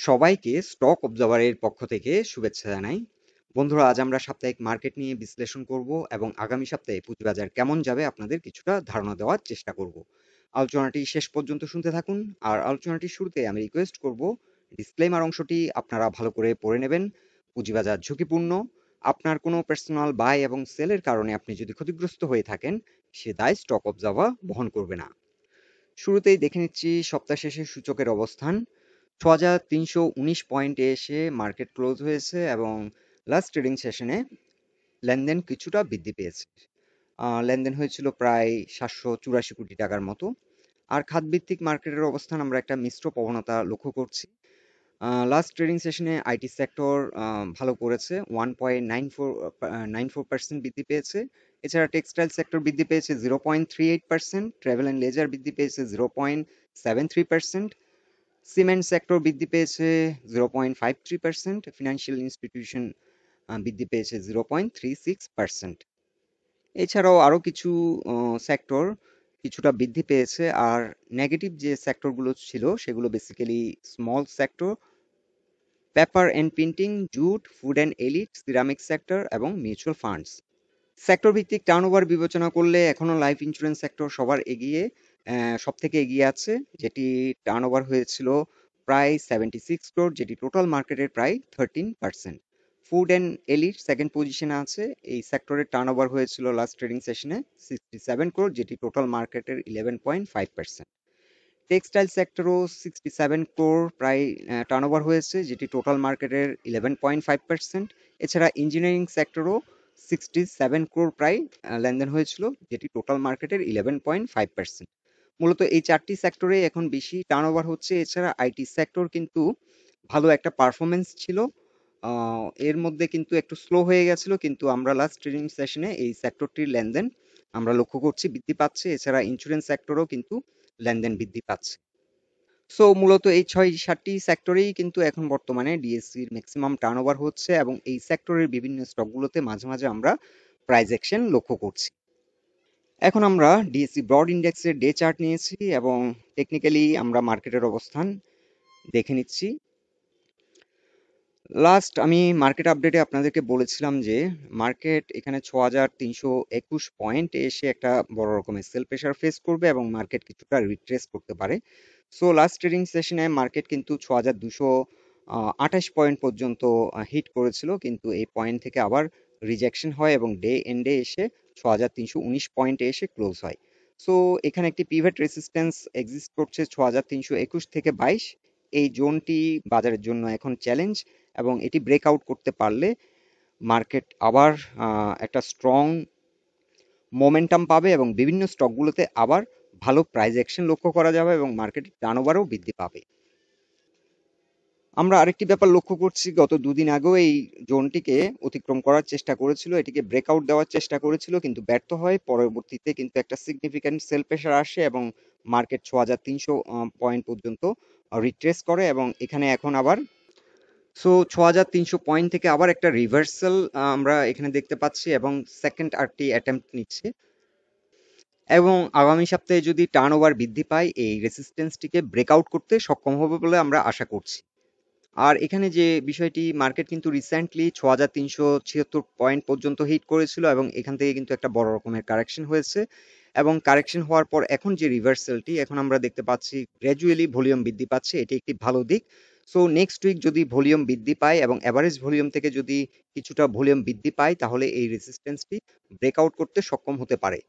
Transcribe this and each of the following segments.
সবাইকে স্টক অবজার্ভারের পক্ষ থেকে শুভেচ্ছা জানাই। বন্ধুরা, আজ আমরা সাপ্তাহিক মার্কেট নিয়ে বিশ্লেষণ করব এবং আগামী সপ্তাহে পুঁজিবাজার কেমন যাবে আপনাদের কিছুটা ধারণা দেওয়ার চেষ্টা করব। আলোচনাটি শেষ পর্যন্ত শুনতে থাকুন। আর আলোচনাটির শুরুতে আমি রিকোয়েস্ট করব, ডিসক্লেমার অংশটি আপনারা ভালো করে পড়ে নেবেন। পুঁজিবাজার ঝুঁকিপূর্ণ। আপনার কোনো পার্সোনাল বাই এবং সেলের কারণে আপনি যদি ক্ষতিগ্রস্ত হয়ে থাকেন, সে দায় স্টক অবজার্ভার বহন করবে না। শুরুতেই দেখে নিচ্ছি সপ্তাহ শেষে সূচকের অবস্থান। ৬,৩১৯ পয়েন্টে এসে মার্কেট ক্লোজ হয়েছে এবং লাস্ট ট্রেডিং সেশনে লেনদেন কিছুটা বৃদ্ধি পেয়েছে। লেনদেন হয়েছিল প্রায় ৭৮৪ কোটি টাকার মতো। আর খাতভিত্তিক মার্কেটের অবস্থান আমরা একটা মিশ্র প্রবণতা লক্ষ্য করছি। লাস্ট ট্রেডিং সেশনে আইটি সেক্টর ভালো করেছে, 1.94% বৃদ্ধি পেয়েছে। এছাড়া টেক্সটাইল সেক্টর বৃদ্ধি পেয়েছে 0.38%, ট্রাভেল অ্যান্ড লেজার বৃদ্ধি পেয়েছে 0.73%, সিমেন্ট সেক্টর বৃদ্ধি পেয়েছে 0.53%, ফিনান্সিয়াল ইনস্টিটিউশন বৃদ্ধি পেয়েছে 0.36%। এছাড়াও আরো কিছু সেক্টর কিছুটা বৃদ্ধি পেয়েছে। আর নেগেটিভ যে সেক্টরগুলো ছিল সেগুলো basically small sector, paper and printing, jute, food and elite, ceramic sector এবং মিউচুয়াল ফান্ডস। সেক্টর ভিত্তিক টার্নওভার বিবেচনা করলে এখনো লাইফ ইন্স্যুরেন্স সেক্টর সব থেকে এগিয়ে আছে, যেটি টার্নওভার হয়েছিল প্রায় 76 ক্রোড়, যেটি টোটাল মার্কেটের প্রায় 13%। ফুড অ্যান্ড এলিট সেকেন্ড পজিশনে আছে। এই সেক্টরের টার্নওভার হয়েছিল লাস্ট ট্রেডিং সেশনে 67 ক্রোড়, যেটি টোটাল মার্কেটের 11.5%। টেক্সটাইল সেক্টরও 67 ক্রোড় প্রায় টার্নওভার হয়েছে, যেটি টোটাল মার্কেটের 11.5%। এছাড়া ইঞ্জিনিয়ারিং সেক্টরও 67 ক্রোড় প্রায় লেনদেন হয়েছিল, যেটি টোটাল মার্কেটের 11.5%। মূলত এই চারটি সেক্টরে এখন বেশি টার্নওভার হচ্ছে। এছাড়া আইটি সেক্টর কিন্তু ভালো একটা পারফরমেন্স ছিল। এর মধ্যে কিন্তু একটু স্লো হয়ে গেছিল, কিন্তু আমরা লাস্ট ট্রেডিং সেশনে এই সেক্টরটির লেনদেন আমরা লক্ষ্য করছি বৃদ্ধি পাচ্ছে। এছাড়া ইন্স্যুরেন্স সেক্টরও কিন্তু লেনদেন বৃদ্ধি পাচ্ছে। সো মূলত এই ৬-৭টি সেক্টরেই কিন্তু এখন বর্তমানে ডিএসসির ম্যাক্সিমাম টার্নওভার হচ্ছে এবং এই সেক্টরের বিভিন্ন স্টকগুলোতে মাঝে মাঝে আমরা প্রাইস অ্যাকশন লক্ষ্য করছি। এখন আমরা ডিএসসি ব্রড ইন্ডেক্সের ডে চার্ট নিয়েছি এবং টেকনিক্যালি আমরা মার্কেটের অবস্থান দেখে নিচ্ছি। লাস্ট আমি মার্কেট আপডেটে আপনাদেরকে বলেছিলাম যে মার্কেট এখানে ৬,৩২১ পয়েন্টে এসে একটা বড় রকমের সেল প্রেশার ফেস করবে এবং মার্কেট কিছুটা রিট্রেস করতে পারে। সো লাস্ট ট্রেডিং সেশনে মার্কেট কিন্তু ৬,২২৮ পয়েন্ট পর্যন্ত হিট করেছিল, কিন্তু এই পয়েন্ট থেকে আবার রিজেকশন হয় এবং ডে এন্ডে এসে ৬,৩১৯ পয়েন্টে এসে ক্লোজ হয়। সো এখানে একটি পিভট রেসিস্ট্যান্স এক্সিস্ট করছে ৬,৩২১ থেকে ২২। এই জোনটি বাজারের জন্য এখন চ্যালেঞ্জ এবং এটি ব্রেকআউট করতে পারলে মার্কেট আবার একটা স্ট্রং মোমেন্টাম পাবে এবং বিভিন্ন স্টকগুলোতে আবার ভালো প্রাইস অ্যাকশন লক্ষ্য করা যাবে এবং মার্কেটের টার্নওভারও বৃদ্ধি পাবে। আমরা আরেকটি ব্যাপার লক্ষ্য করছি, গত দুদিন আগেও এই জোনটিকে অতিক্রম করার চেষ্টা করেছিল, এটিকে ব্রেকআউট দেওয়ার চেষ্টা করেছিল, কিন্তু ব্যর্থ হয়। পরবর্তীতে কিন্তু একটা সিগনিফিক্যান্ট সেল প্রেশার আসে এবং মার্কেট ৬,৩০০ পয়েন্ট পর্যন্ত রিট্রেস করে এবং এখানে এখন আবার ৬,৩০০ পয়েন্ট থেকে আবার একটা রিভার্সাল আমরা এখানে দেখতে পাচ্ছি এবং সেকেন্ড আরেকটি অ্যাটেম্প্ট নিচ্ছে এবং আগামী সপ্তাহে যদি টার্নওভার বৃদ্ধি পায় এই রেসিস্ট্যান্সটিকে ব্রেকআউট করতে সক্ষম হবে বলে আমরা আশা করছি। আর এখানে যে বিষয়টি, মার্কেট কিন্তু রিসেন্টলি ৬,৩৭৬ পয়েন্ট পর্যন্ত হিট করেছিল এবং এখান থেকে কিন্তু একটা বড় রকমের কারেকশন হয়েছে এবং কারেকশন হওয়ার পর এখন যে রিভার্সালটি এখন আমরা দেখতে পাচ্ছি, গ্র্যাজুয়ালি ভলিউম বৃদ্ধি পাচ্ছে, এটি একটি ভালো দিক। সো নেক্সট উইক যদি ভলিউম বৃদ্ধি পায় এবং অ্যাভারেজ ভলিউম থেকে যদি কিছুটা ভলিউম বৃদ্ধি পায়, তাহলে এই রেসিস্ট্যান্সটি ব্রেকআউট করতে সক্ষম হতে পারে।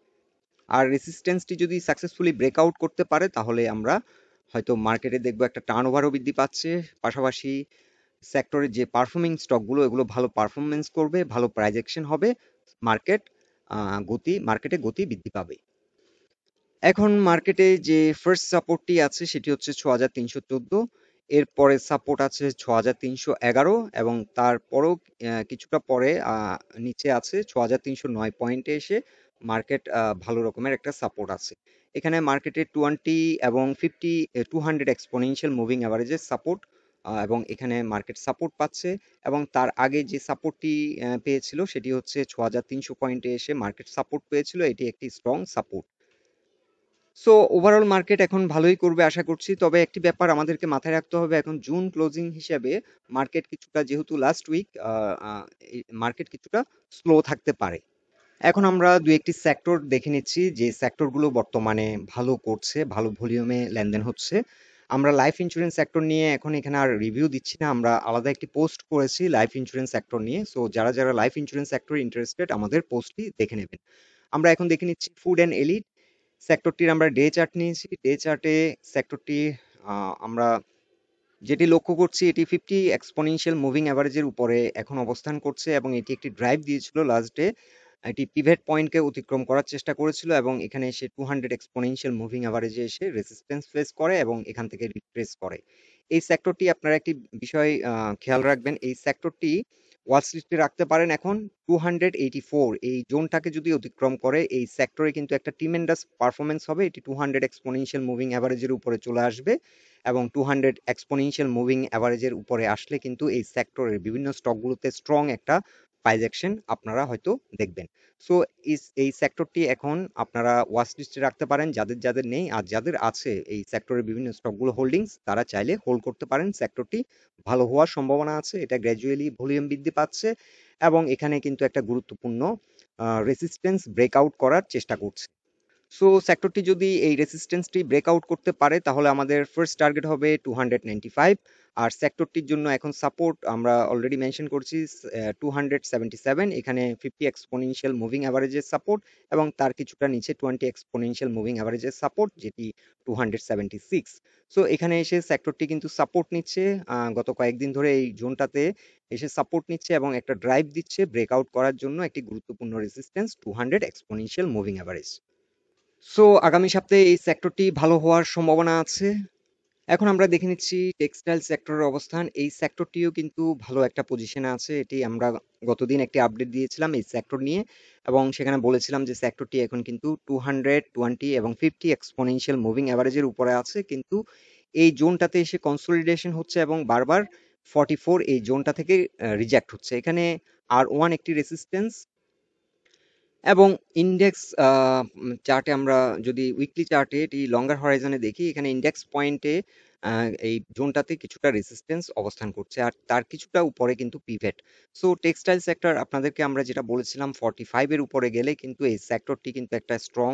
আর রেসিস্ট্যান্সটি যদি সাকসেসফুলি ব্রেকআউট করতে পারে, তাহলে আমরা হয়তো মার্কেটে দেখবো একটা টার্নওভারও বৃদ্ধি পাচ্ছে। পাশাপাশি সেক্টরের যে পারফর্মিং স্টকগুলো এগুলো ভালো পারফরমেন্স করবে, ভালো প্রাইস অ্যাকশন হবে, মার্কেটে গতি বৃদ্ধি পাবে। এখন মার্কেটে যে ফার্স্ট সাপোর্টটি আছে সেটি হচ্ছে ৬,৩১৪, এরপরে সাপোর্ট আছে ৬,৩১১ এবং তারপরেও কিছুটা পরে নিচে আছে ৬,৩০৯ পয়েন্টে এসে মার্কেট ভালো রকমের একটা সাপোর্ট আছে। এখানে মার্কেটে 20 এবং 200 এক্সপোনেনশিয়াল মুভিং অ্যাভারেজের সাপোর্ট এবং এখানে মার্কেট সাপোর্ট পাচ্ছে এবং তার আগে যে সাপোর্টটি পেয়েছিল সেটি হচ্ছে ৬,৩০০ পয়েন্টে এসে মার্কেট সাপোর্ট পেয়েছিল, এটি একটি strong support. So overall market এখন ভালোই করবে আশা করছি। তবে একটি ব্যাপার আমাদেরকে মাথায় রাখতে হবে, এখন জুন ক্লোজিং হিসেবে মার্কেট কিছুটা, যেহেতু লাস্ট উইক, মার্কেট কিছুটা স্লো থাকতে পারে। এখন আমরা দু একটি সেক্টর দেখে নিচ্ছি যে সেক্টরগুলো বর্তমানে ভালো করছে, ভালো ভলিউমে লেনদেন হচ্ছে। আমরা লাইফ ইন্স্যুরেন্স সেক্টর নিয়ে এখন এখানে আর রিভিউ দিচ্ছি না, আমরা আলাদা একটি পোস্ট করেছি লাইফ ইন্স্যুরেন্স সেক্টর নিয়ে। সো যারা যারা লাইফ ইন্স্যুরেন্স সেক্টরে ইন্টারেস্টেড আমাদের পোস্টটি দেখে নেবেন। আমরা এখন দেখে নিচ্ছি ফুড অ্যান্ড এলিড সেক্টরটির আমরা ডে চার্ট নিয়েছি। ডে চার্টে সেক্টরটি আমরা যেটি লক্ষ্য করছি, এটি 50 এক্সপোনেনশিয়াল মুভিং অ্যাভারেজের উপরে এখন অবস্থান করছে এবং এটি একটি ড্রাইভ দিয়েছিল লাস্ট ডে। এটি পিভট পয়েন্টকে অতিক্রম করার চেষ্টা করেছিল এবং এখানে এসে 200 এক্সপোনেনশিয়াল মুভিং অ্যাভারেজে এসে রেজিস্ট্যান্স ফেস করে এবং এখান থেকে রিট্রেস করে। এই সেক্টরটি আপনারা একটি বিষয় খেয়াল রাখবেন, এই সেক্টরটি ওয়াচ লিস্টে রাখতে পারেন এখন 284 এই জোনটাকে যদি অতিক্রম করে এই সেক্টরে কিন্তু একটা ট্রিমেন্ডাস পারফরমেন্স হবে। এটি 200 এক্সপোনেনশিয়াল মুভিং অ্যাভারেজের উপরে চলে আসবে এবং 200 এক্সপোনেনশিয়াল মুভিং অ্যাভারেজের উপরে আসলে কিন্তু এই সেক্টরের বিভিন্ন স্টকগুলোতে স্ট্রং একটা প্রাইস অ্যাকশন আপনারা হয়তো দেখবেন। সো এই সেক্টরটি এখন আপনারা ওয়াচ লিস্টে রাখতে পারেন যাদের যাদের নেই, আর যাদের আছে এই সেক্টরের বিভিন্ন স্টকগুলো হোল্ডিংস তারা চাইলে হোল্ড করতে পারেন। সেক্টরটি ভালো হওয়ার সম্ভাবনা আছে, এটা গ্র্যাজুয়ালি ভলিউম বৃদ্ধি পাচ্ছে এবং এখানে কিন্তু একটা গুরুত্বপূর্ণ রেসিস্টেন্স ব্রেকআউট করার চেষ্টা করছে। সো সেক্টরটি যদি এই রেসিস্টেন্সটি ব্রেকআউট করতে পারে তাহলে আমাদের ফার্স্ট টার্গেট হবে 295, আর সেক্টরটির জন্য এখন সাপোর্ট আমরা অলরেডি মেনশন করছি 277। এখানে 50 এক্সপোনেনশিয়াল মুভিং অ্যাভারেজের সাপোর্ট এবং তার কিছুটা নিচে 20 এক্সপোনেনশিয়াল মুভিং অ্যাভারেজের সাপোর্ট, যেটি 276। সো এখানে এসে সেক্টরটি কিন্তু সাপোর্ট নিচ্ছে, গত কয়েকদিন ধরে এই জোনটাতে এসে সাপোর্ট নিচ্ছে এবং একটা ড্রাইভ দিচ্ছে ব্রেকআউট করার জন্য একটি গুরুত্বপূর্ণ resistance 200 exponential moving average. So আগামী সপ্তাহে এই সেক্টরটি ভালো হওয়ার সম্ভাবনা আছে। এখন আমরা দেখে নিচ্ছি টেক্সটাইল সেক্টরের অবস্থান। এই সেক্টরটিও কিন্তু ভালো একটা পজিশনে আছে। এটি আমরা গতদিন একটি আপডেট দিয়েছিলাম এই সেক্টর নিয়ে এবং সেখানে বলেছিলাম যে সেক্টরটি এখন কিন্তু 220 এবং 50 এক্সপোনেনশিয়াল মুভিং অ্যাভারেজের উপরে আছে, কিন্তু এই জোনটাতে এসে কনসলিডেশন হচ্ছে এবং বারবার 44 এই জোনটা থেকে রিজেক্ট হচ্ছে। এখানে R1 একটি রেসিস্ট্যান্স এবং ইন্ডেক্স চার্টে আমরা যদি উইকলি চার্টে এটি লঙ্গার হরাইজনে দেখি, এখানে ইন্ডেক্স পয়েন্টে এই জোনটাতে কিছুটা রেসিস্টেন্স অবস্থান করছে আর তার কিছুটা উপরে কিন্তু পিভট। সো টেক্সটাইল সেক্টর আপনাদেরকে আমরা যেটা বলেছিলাম 45 এর উপরে গেলে কিন্তু এই সেক্টরটি কিন্তু একটা স্ট্রং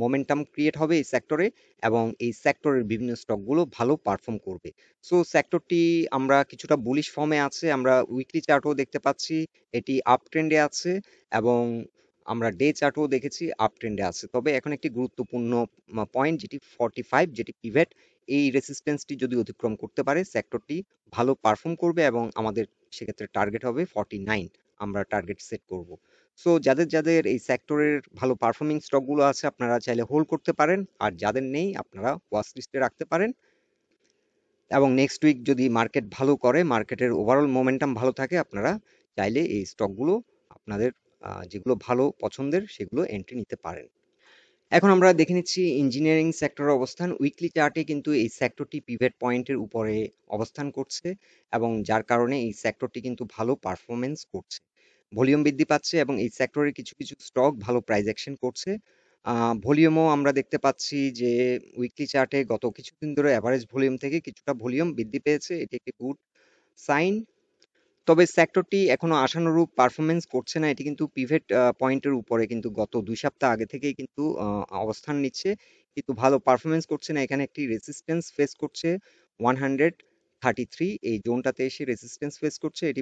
মোমেন্টাম ক্রিয়েট হবে এই সেক্টরে এবং এই সেক্টরের বিভিন্ন স্টকগুলো ভালো পারফর্ম করবে। সো সেক্টরটি আমরা কিছুটা বুলিশ ফর্মে আছে, আমরা উইকলি চার্টও দেখতে পাচ্ছি এটি আপ ট্রেন্ডে আছে এবং আমরা ডে চার্টও দেখেছি আপ ট্রেন্ডে আছে। তবে এখন একটি গুরুত্বপূর্ণ পয়েন্ট যেটি 45, যেটি পিভট, এই রেসিস্ট্যান্সটি যদি অতিক্রম করতে পারে সেক্টরটি ভালো পারফর্ম করবে এবং আমাদের সেক্ষেত্রে টার্গেট হবে 49, আমরা টার্গেট সেট করব। সো যাদের যাদের এই সেক্টরের ভালো পারফর্মিং স্টকগুলো আছে আপনারা চাইলে হোল্ড করতে পারেন, আর যাদের নেই আপনারা ওয়াচ লিস্টে রাখতে পারেন এবং নেক্সট উইক যদি মার্কেট ভালো করে, মার্কেটের ওভারঅল মোমেন্টাম ভালো থাকে, আপনারা চাইলে এই স্টকগুলো আপনাদের যেগুলো ভালো পছন্দের সেগুলো এন্ট্রি নিতে পারেন। এখন আমরা দেখে নিচ্ছি ইঞ্জিনিয়ারিং সেক্টরের অবস্থান। উইকলি চার্টে কিন্তু এই সেক্টরটি পিভট পয়েন্টের উপরে অবস্থান করছে এবং যার কারণে এই সেক্টরটি কিন্তু ভালো পারফরমেন্স করছে, ভলিউম বৃদ্ধি পাচ্ছে এবং এই সেক্টরের কিছু কিছু স্টক ভালো প্রাইস অ্যাকশন করছে। ভলিউমও আমরা দেখতে পাচ্ছি যে উইকলি চার্টে গত কিছুদিন ধরে অ্যাভারেজ ভলিউম থেকে কিছুটা ভলিউম বৃদ্ধি পেয়েছে, এটি একটি গুড সাইন। তবে সেক্টরটি এখনো আশানুরূপ পারফরমেন্স করছে না, এটি কিন্তু পিভট পয়েন্টের উপরে কিন্তু গত 2 সপ্তাহ আগে থেকেই কিন্তু অবস্থান নিচ্ছে, কিন্তু ভালো পারফরমেন্স করছে না। এখানে একটি রেসিস্টেন্স ফেস করছে 133, এই জোনটাতে এসে রেসিস্টেন্স ফেস করছে, এটি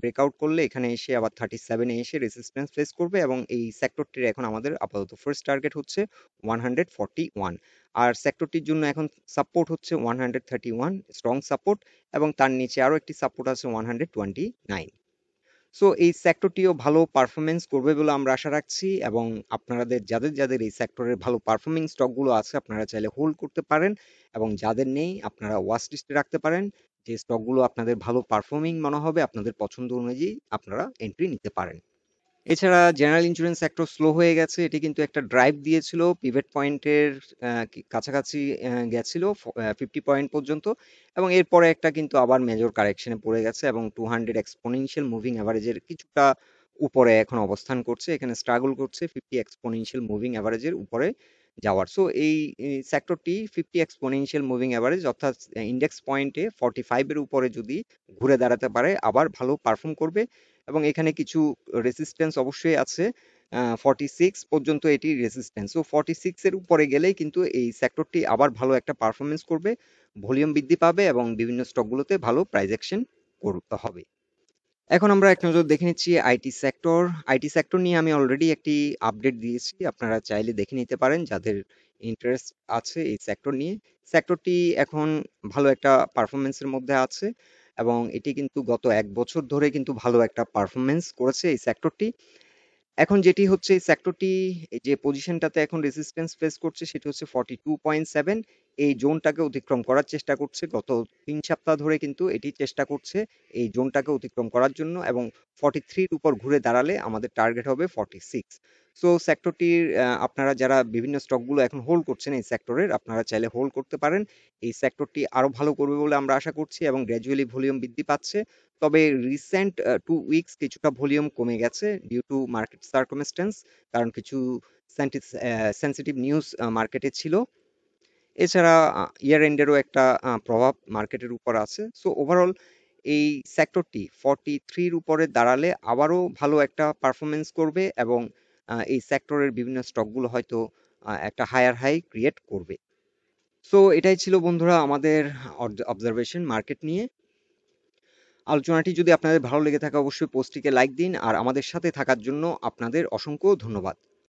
ব্রেকআউট করলে এখানে এসে আবার 37 এ এসে রেসিস্টেন্স ফেস করবে এবং এই সেক্টরটির এখন আমাদের আপাতত ফার্স্ট টার্গেট হচ্ছে 141, আর সেক্টরটির জন্য এখন সাপোর্ট হচ্ছে 131 স্ট্রং সাপোর্ট এবং তার নিচে আরো একটি সাপোর্ট আছে 129। সো এই সেক্টরটিও ভালো পারফরমেন্স করবে বলে আমরা আশা রাখছি এবং আপনাদের যাদের যাদের এই সেক্টরের ভালো পারফর্মিং স্টকগুলো আছে আপনারা চাইলে হোল্ড করতে পারেন এবং যাদের নেই আপনারা ওয়াচ লিস্টে রাখতে পারেন। যে স্টকগুলো আপনাদের ভালো পারফর্মিং মনে হবে আপনাদের পছন্দ অনুযায়ী আপনারা এন্ট্রি নিতে পারেন। এছাড়া জেনারেল ইন্স্যুরেন্স সেক্টর স্লো হয়ে গেছে, এটি কিন্তু একটা ড্রাইভ দিয়েছিল পিভট পয়েন্টের কাছাকাছি গেছিল 50 পয়েন্ট পর্যন্ত এবং এরপরে একটা কিন্তু আবার মেজর কারেকশনে পড়ে গেছে এবং 200 এক্সপোনেনশিয়াল মুভিং অ্যাভারেজের কিছুটা উপরে এখন অবস্থান করছে, এখানে স্ট্রাগল করছে 50 এক্সপোনেনশিয়াল মুভিং অ্যাভারেজের উপরে যাওয়ার। সো এই সেক্টরটি 50 এক্সপোনেনশিয়াল মুভিং এভারেজ অর্থাৎ ইন্ডেক্স পয়েন্টে 45 এর উপরে যদি ঘুরে দাঁড়াতে পারে আবার ভালো পারফর্ম করবে এবং এখানে কিছু রেসিস্ট্যান্স অবশ্যই আছে। 46 পর্যন্ত এটি রেসিস্ট্যান্স। সো 46 এর উপরে গেলেই কিন্তু এই সেক্টরটি আবার ভালো একটা পারফরম্যান্স করবে, ভলিউম বৃদ্ধি পাবে এবং বিভিন্ন স্টকগুলোতে ভালো প্রাইস অ্যাকশন করতে হবে। এখন আমরা এক নজর দেখে নিচ্ছি আইটি সেক্টর। আইটি সেক্টর নিয়ে আমি অলরেডি একটি আপডেট দিয়েছি, আপনারা চাইলে দেখে নিতে পারেন যাদের ইন্টারেস্ট আছে এই সেক্টর নিয়ে। সেক্টরটি এখন ভালো একটা পারফরমেন্সের মধ্যে আছে এবং এটি কিন্তু গত 1 বছর ধরে কিন্তু ভালো একটা পারফরমেন্স করেছে এই সেক্টরটি। এখন যেটি হচ্ছে এই সেক্টরটি এই যে পজিশনটাতে এখন রেজিস্ট্যান্স ফেস করছে সেটি হচ্ছে 42.7। এই জোনটাকে অতিক্রম করার চেষ্টা করছে, গত 3 সপ্তাহ ধরে কিন্তু এটি চেষ্টা করছে এই জোনটাকে অতিক্রম করার জন্য এবং 43 উপর ঘুরে দাঁড়ালে আমাদের টার্গেট হবে 46। সো সেক্টরটির আপনারা যারা বিভিন্ন স্টকগুলো এখন হোল্ড করছেন এই সেক্টরের, আপনারা চাইলে হোল্ড করতে পারেন। এই সেক্টরটি আরো ভালো করবে বলে আমরা আশা করছি এবং গ্র্যাজুয়ালি ভলিউম বৃদ্ধি পাচ্ছে। তবে রিসেন্ট 2 উইকস কিছুটা ভলিউম কমে গেছে ডিউ টু মার্কেট সার্কামস্ট্যান্স, কারণ কিছু সেন্সিটিভ নিউজ মার্কেটে ছিল। এছাড়া ইয়ার এন্ডেরও একটা প্রভাব মার্কেটের উপর আছে। সো ওভারঅল এই সেক্টরটি 43-র উপরে দাঁড়ালে আবারও ভালো একটা পারফরমেন্স করবে এবং এই সেক্টরের বিভিন্ন স্টকগুলো হয়তো একটা হায়ার হাই ক্রিয়েট করবে। সো এটাই ছিল বন্ধুরা আমাদের অবজারভেশন মার্কেট নিয়ে। আলোচনাটি যদি আপনাদের ভালো লেগে থাকে অবশ্যই পোস্টটিকে লাইক দিন আর আমাদের সাথে থাকার জন্য আপনাদের অসংখ্য ধন্যবাদ।